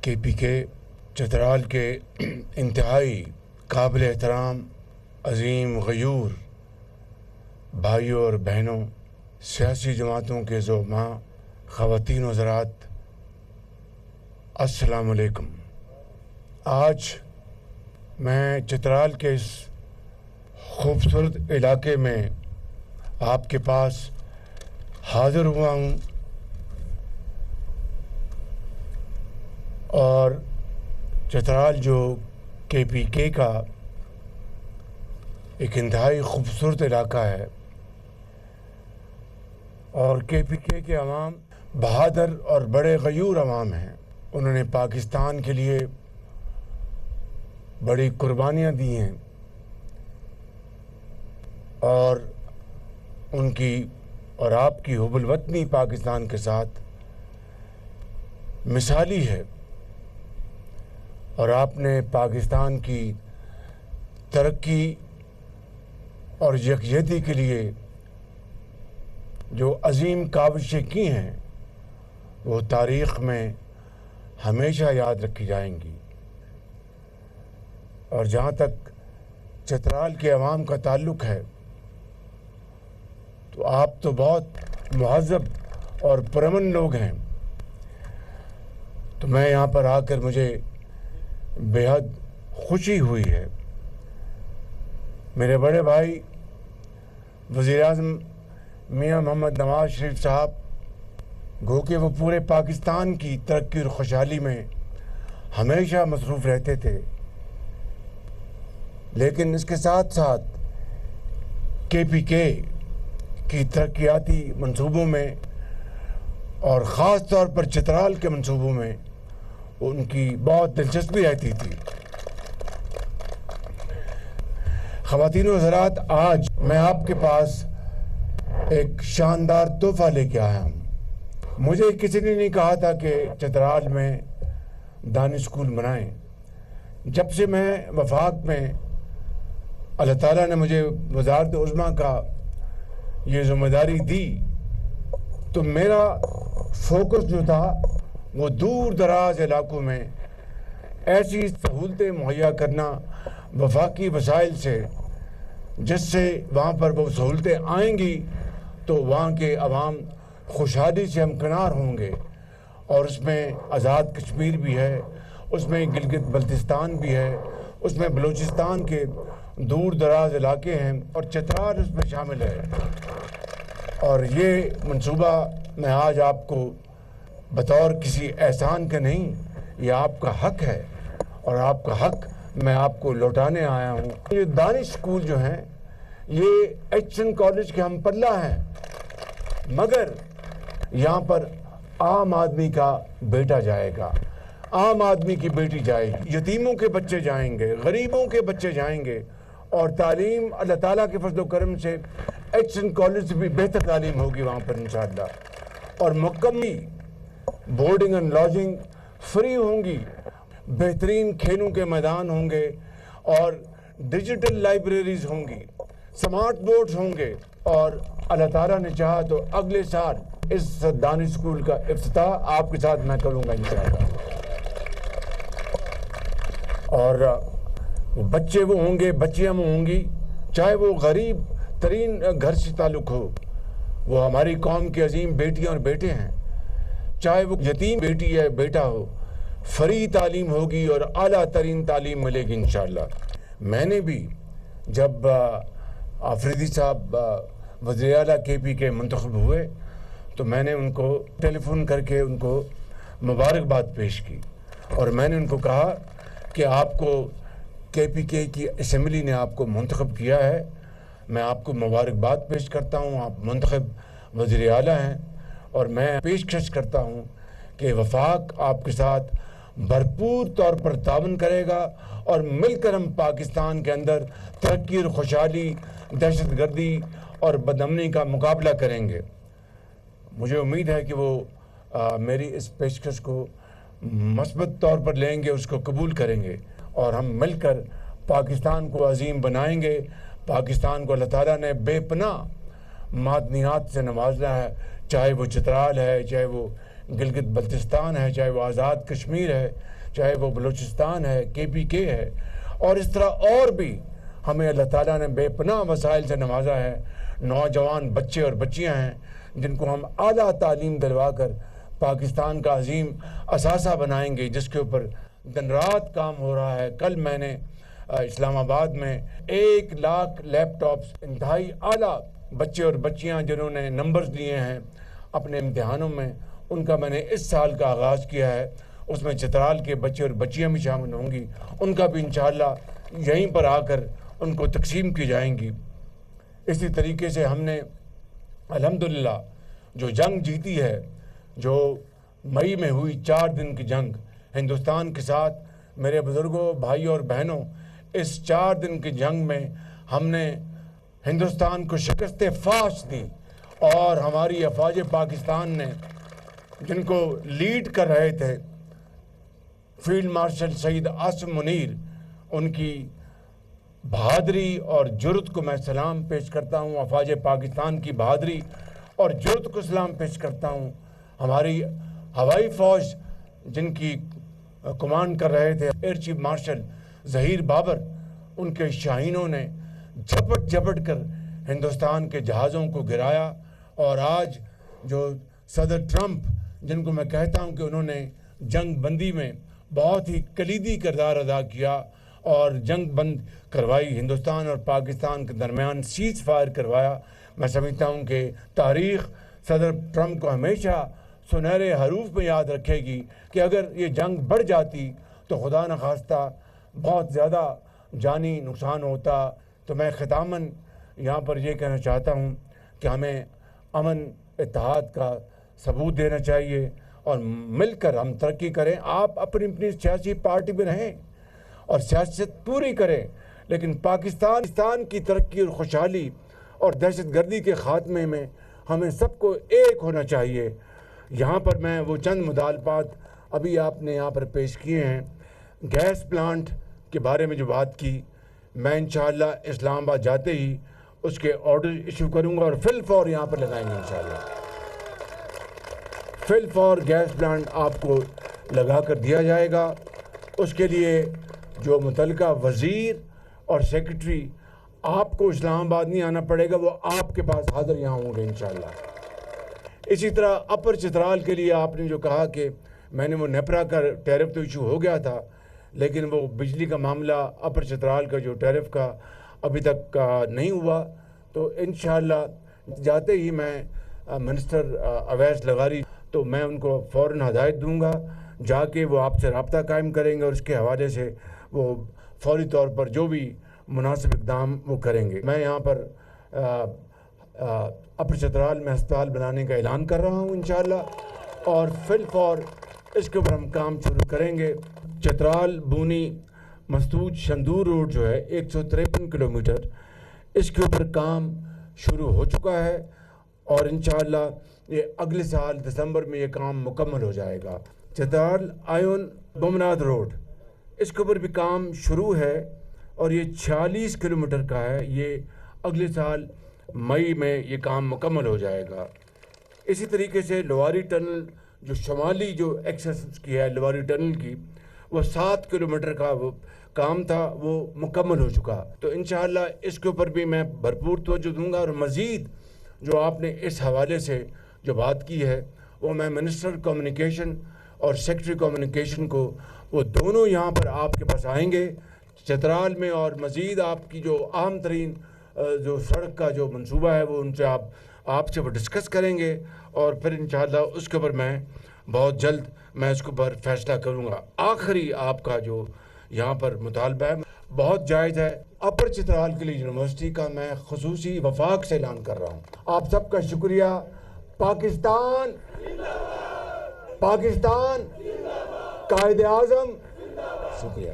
KPK Chitral کے انتہائی قابل احترام عظیم غیور بھائیوں اور بہنوں، سیاسی جماعتوں کے زعماء، خواتین و حضرات، السلام علیکم۔ آج میں چترال کے اس خوبصورت علاقے میں آپ کے پاس حاضر ہوا ہوں اور چترال جو KPK کا ایک انتہائی خوبصورت علاقہ ہے اور KPK کے عوام بہادر اور بڑے غیور عوام ہیں۔ انہوں نے پاکستان کے لیے بڑی قربانیاں دی ہیں اور ان کی اور آپ کی حب الوطنی پاکستان کے ساتھ مثالی ہے، اور آپ نے پاکستان کی ترقی اور یکجہتی کے لیے جو عظیم کاوشیں کی ہیں وہ تاریخ میں ہمیشہ یاد رکھی جائیں گی۔ اور جہاں تک چترال کے عوام کا تعلق ہے تو آپ تو بہت مہذب اور پرامن لوگ ہیں، تو میں یہاں پر آ کر مجھے بے حد خوشی ہوئی ہے۔ میرے بڑے بھائی وزیر اعظم میاں محمد نواز شریف صاحب گو کہ وہ پورے پاکستان کی ترقی اور خوشحالی میں ہمیشہ مصروف رہتے تھے، لیکن اس کے ساتھ ساتھ KPK کی ترقیاتی منصوبوں میں اور خاص طور پر چترال کے منصوبوں میں ان کی بہت دلچسپی رہتی تھی۔ خواتین و حضرات، آج میں آپ کے پاس ایک شاندار تحفہ لے کے آیا ہوں۔ مجھے کسی نے نہیں کہا تھا کہ چترال میں دانش اسکول بنائیں۔ جب سے میں وفاق میں اللہ تعالیٰ نے مجھے وزارت عظمیٰ کا یہ ذمہ داری دی تو میرا فوکس جو تھا وہ دور دراز علاقوں میں ایسی سہولتیں مہیا کرنا وفاقی وسائل سے، جس سے وہاں پر وہ سہولتیں آئیں گی تو وہاں کے عوام خوشحالی سے ہمکنار ہوں گے، اور اس میں آزاد کشمیر بھی ہے، اس میں گلگت بلتستان بھی ہے، اس میں بلوچستان کے دور دراز علاقے ہیں اور چترال اس میں شامل ہے۔ اور یہ منصوبہ میں آج آپ کو بطور کسی احسان کا نہیں، یہ آپ کا حق ہے اور آپ کا حق میں آپ کو لوٹانے آیا ہوں۔ یہ دانش اسکول جو ہیں یہ ایچ کالج کے ہم پلہ ہیں، مگر یہاں پر عام آدمی کا بیٹا جائے گا، عام آدمی کی بیٹی جائے گی، یتیموں کے بچے جائیں گے، غریبوں کے بچے جائیں گے، اور تعلیم اللہ تعالیٰ کے فضل و کرم سے ایچ کالج سے بھی بہتر تعلیم ہوگی وہاں پر انشاءاللہ، اور مکمل بورڈنگ اینڈ لاجنگ فری ہوں گی، بہترین کھیلوں کے میدان ہوں گے، اور ڈیجیٹل لائبریریز ہوں گی، سمارٹ بورڈز ہوں گے، اور اللہ تعالیٰ نے چاہا تو اگلے سال اس دانش اسکول کا افتتاح آپ کے ساتھ میں کروں گا انشاءاللہ۔ اور بچے وہ ہوں گے، بچیاں وہ ہوں گی، چاہے وہ غریب ترین گھر سے تعلق ہو، وہ ہماری قوم کے عظیم بیٹیاں اور بیٹے ہیں، چاہے وہ یتیم بیٹی یا بیٹا ہو، فری تعلیم ہوگی اور اعلیٰ ترین تعلیم ملے گی انشاءاللہ۔ میں نے بھی جب آفریدی صاحب وزیر اعلیٰ KPK منتخب ہوئے تو میں نے ان کو ٹیلی فون کر کے ان کو مبارکباد پیش کی، اور میں نے ان کو کہا کہ آپ کو KPK کی اسمبلی نے آپ کو منتخب کیا ہے، میں آپ کو مبارکباد پیش کرتا ہوں، آپ منتخب وزیر اعلیٰ ہیں، اور میں پیشکش کرتا ہوں کہ وفاق آپ کے ساتھ بھرپور طور پر تعاون کرے گا، اور مل کر ہم پاکستان کے اندر ترقی اور خوشحالی، دہشت گردی اور بدامنی کا مقابلہ کریں گے۔ مجھے امید ہے کہ وہ میری اس پیشکش کو مثبت طور پر لیں گے، اس کو قبول کریں گے، اور ہم مل کر پاکستان کو عظیم بنائیں گے۔ پاکستان کو اللہ تعالیٰ نے بے پناہ معدنیات سے نوازنا ہے، چاہے وہ چترال ہے، چاہے وہ گلگت بلتستان ہے، چاہے وہ آزاد کشمیر ہے، چاہے وہ بلوچستان ہے، KPK ہے، اور اس طرح اور بھی ہمیں اللہ تعالیٰ نے بے پناہ وسائل سے نوازا ہے. نوجوان بچے اور بچیاں ہیں جن کو ہم اعلیٰ تعلیم دلوا کر پاکستان کا عظیم اثاثہ بنائیں گے، جس کے اوپر دن رات کام ہو رہا ہے. کل میں نے اسلام آباد میں 1 لاکھ لیپ ٹاپس انتہائی اعلیٰ بچے اور بچیاں جنہوں نے نمبرز لیے ہیں اپنے امتحانوں میں، ان کا میں نے اس سال کا آغاز کیا ہے. اس میں چترال کے بچے اور بچیاں بھی شامل ہوں گی، ان کا بھی انشاءاللہ یہیں پر آ کر ان کو تقسیم کی جائیں گی. اسی طریقے سے ہم نے الحمدللہ جو جنگ جیتی ہے، جو مئی میں ہوئی 4 دن کی جنگ ہندوستان کے ساتھ، میرے بزرگوں، بھائیوں اور بہنوں، اس 4 دن کی جنگ میں ہم نے ہندوستان کو شکست فاش دی، اور ہماری افواج پاکستان نے جن کو لیڈ کر رہے تھے فیلڈ مارشل سعید عاصم منیر، ان کی بہادری اور جرأت کو میں سلام پیش کرتا ہوں. افواج پاکستان کی بہادری اور جرأت کو سلام پیش کرتا ہوں. ہماری ہوائی فوج جن کی کمانڈ کر رہے تھے air chief marshal Zaheer Babar, ان کے شاہینوں نے جھپٹ جھپٹ کر ہندوستان کے جہازوں کو گرایا. اور آج جو صدر ٹرمپ، جن کو میں کہتا ہوں کہ انہوں نے جنگ بندی میں بہت ہی کلیدی کردار ادا کیا اور جنگ بند کروائی، ہندوستان اور پاکستان کے درمیان سیز فائر کروایا، میں سمجھتا ہوں کہ تاریخ صدر ٹرمپ کو ہمیشہ سنہرے حروف میں یاد رکھے گی کہ اگر یہ جنگ بڑھ جاتی تو خدا نخواستہ بہت زیادہ جانی نقصان ہوتا. تو میں ختاماً یہاں پر یہ کہنا چاہتا ہوں کہ ہمیں امن اتحاد کا ثبوت دینا چاہیے اور مل کر ہم ترقی کریں. آپ اپنی اپنی سیاسی پارٹی میں رہیں اور سیاست پوری کریں، لیکن پاکستان کی ترقی اور خوشحالی اور دہشت گردی کے خاتمے میں ہمیں سب کو ایک ہونا چاہیے. یہاں پر میں وہ چند مطالبات ابھی آپ نے یہاں پر پیش کیے ہیں. گیس پلانٹ کے بارے میں جو بات کی، میں انشاءاللہ اسلام آباد جاتے ہی اس کے آرڈر ایشو کروں گا اور فی الفور یہاں پر لگائیں گے انشاءاللہ. فی الفور گیس پلانٹ آپ کو لگا کر دیا جائے گا. اس کے لیے جو متعلقہ وزیر اور سیکرٹری، آپ کو اسلام آباد نہیں آنا پڑے گا، وہ آپ کے پاس حاضر یہاں ہوں گے انشاءاللہ. اسی طرح اپر چترال کے لیے آپ نے جو کہا کہ میں نے وہ نیپرا کا ٹیرف تو ایشو ہو گیا تھا، لیکن وہ بجلی کا معاملہ اپر چترال کا جو ٹیرف کا ابھی تک نہیں ہوا. تو انشاءاللہ جاتے ہی میں منسٹر اویس لغاری، تو میں ان کو فوراً ہدایت دوں گا، جا کے وہ آپ سے رابطہ قائم کریں گے اور اس کے حوالے سے وہ فوری طور پر جو بھی مناسب اقدام وہ کریں گے. میں یہاں پر اپر چترال میں ہسپتال بنانے کا اعلان کر رہا ہوں انشاءاللہ، اور فی الفور اس کے اوپر ہم کام شروع کریں گے. چترال بونی مستوج شندور روڈ جو ہے 153 کلومیٹر، اس کے اوپر کام شروع ہو چکا ہے، اور انشاءاللہ یہ اگلے سال دسمبر میں یہ کام مکمل ہو جائے گا. چترال آئون بمناد روڈ، اس کے اوپر بھی کام شروع ہے اور یہ 46 کلومیٹر کا ہے. یہ اگلے سال مئی میں یہ کام مکمل ہو جائے گا. اسی طریقے سے لواری ٹنل جو شمالی جو ایکسس کی ہے لواری ٹنل کی، وہ 7 کلومیٹر کا وہ کام تھا، وہ مکمل ہو چکا. تو انشاءاللہ اس کے اوپر بھی میں بھرپور توجہ دوں گا. اور مزید جو آپ نے اس حوالے سے جو بات کی ہے، وہ میں منسٹر کمیونیکیشن اور سیکرٹری کمیونیکیشن کو، وہ دونوں یہاں پر آپ کے پاس آئیں گے چترال میں، اور مزید آپ کی جو اہم ترین جو سڑک کا جو منصوبہ ہے وہ ان سے آپ سے وہ ڈسکس کریں گے، اور پھر انشاءاللہ اس کے اوپر میں بہت جلد میں اس کے اوپر فیصلہ کروں گا. آخری آپ کا جو یہاں پر مطالبہ ہے بہت جائز ہے. اپر چترال کے لیے یونیورسٹی کا میں خصوصی وفاق سے اعلان کر رہا ہوں. آپ سب کا شکریہ. پاکستان قائد اعظم. شکریہ.